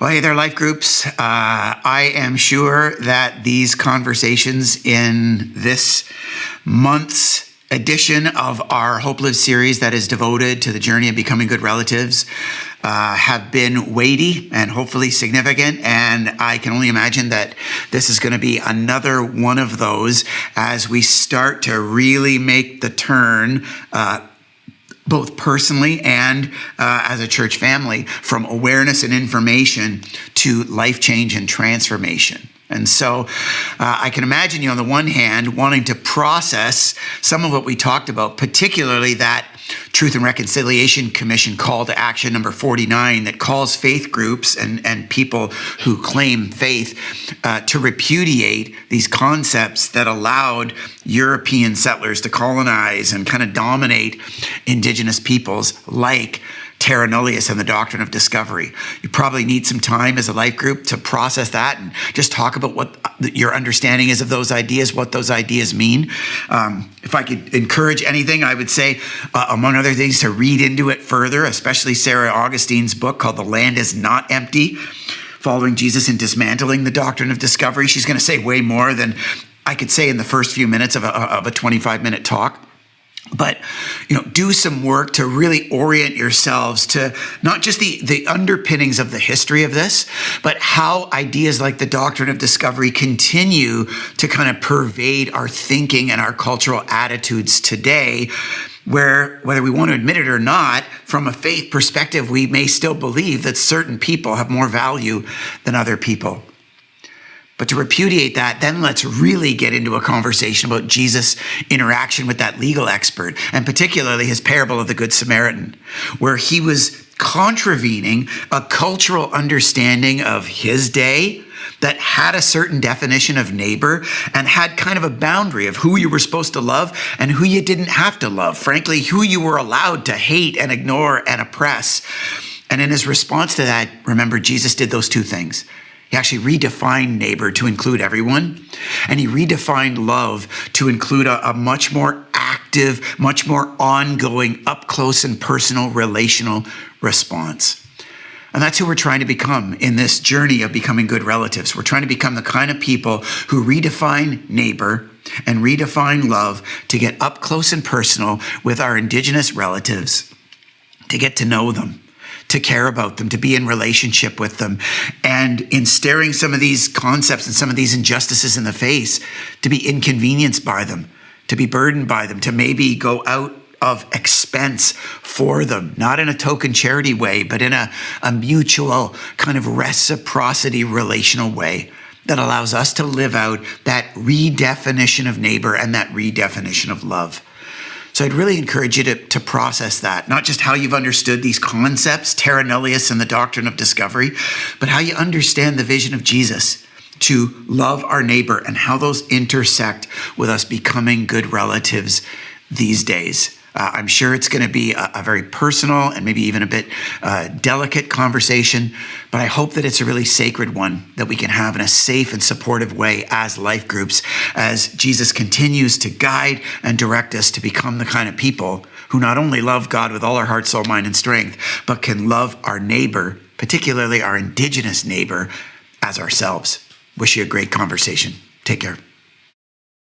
Well, hey there, life groups. I am sure that these conversations in this month's edition of our Hope Live series that is devoted to the journey of becoming good relatives have been weighty and hopefully significant. And I can only imagine that this is going to be another one of those as we start to really make the turn both personally and as a church family, from awareness and information to life change and transformation. And so I can imagine you on the one hand wanting to process some of what we talked about, particularly that Truth and Reconciliation Commission call to action number 49 that calls faith groups and people who claim faith to repudiate these concepts that allowed European settlers to colonize and kind of dominate indigenous peoples like terra nullius and the doctrine of discovery. You probably need some time as a life group to process that and just talk about what your understanding is of those ideas, what those ideas mean. If I could encourage anything, I would say, among other things, to read into it further, especially Sarah Augustine's book called The Land is Not Empty, Following Jesus and Dismantling the Doctrine of Discovery. She's going to say way more than I could say in the first few minutes of a 25-minute talk. But, do some work to really orient yourselves to not just the underpinnings of the history of this, but how ideas like the doctrine of discovery continue to kind of pervade our thinking and our cultural attitudes today, where, whether we want to admit it or not, from a faith perspective, we may still believe that certain people have more value than other people. But to repudiate that, then let's really get into a conversation about Jesus' interaction with that legal expert, and particularly his parable of the Good Samaritan, where he was contravening a cultural understanding of his day that had a certain definition of neighbor and had kind of a boundary of who you were supposed to love and who you didn't have to love. Frankly, who you were allowed to hate and ignore and oppress. And in his response to that, remember, Jesus did those two things. He actually redefined neighbor to include everyone, and he redefined love to include a much more active, much more ongoing, up close and personal relational response. And that's who we're trying to become in this journey of becoming good relatives. We're trying to become the kind of people who redefine neighbor and redefine love to get up close and personal with our indigenous relatives, to get to know them, to care about them, to be in relationship with them, and in staring some of these concepts and some of these injustices in the face, to be inconvenienced by them, to be burdened by them, to maybe go out of expense for them, not in a token charity way, but in a mutual kind of reciprocity relational way that allows us to live out that redefinition of neighbor and that redefinition of love. So I'd really encourage you to process that, not just how you've understood these concepts, terra nullius and the doctrine of discovery, but how you understand the vision of Jesus to love our neighbor and how those intersect with us becoming good relatives these days. I'm sure it's going to be a very personal and maybe even a bit delicate conversation, but I hope that it's a really sacred one that we can have in a safe and supportive way as life groups, as Jesus continues to guide and direct us to become the kind of people who not only love God with all our heart, soul, mind, and strength, but can love our neighbor, particularly our indigenous neighbor, as ourselves. Wish you a great conversation. Take care.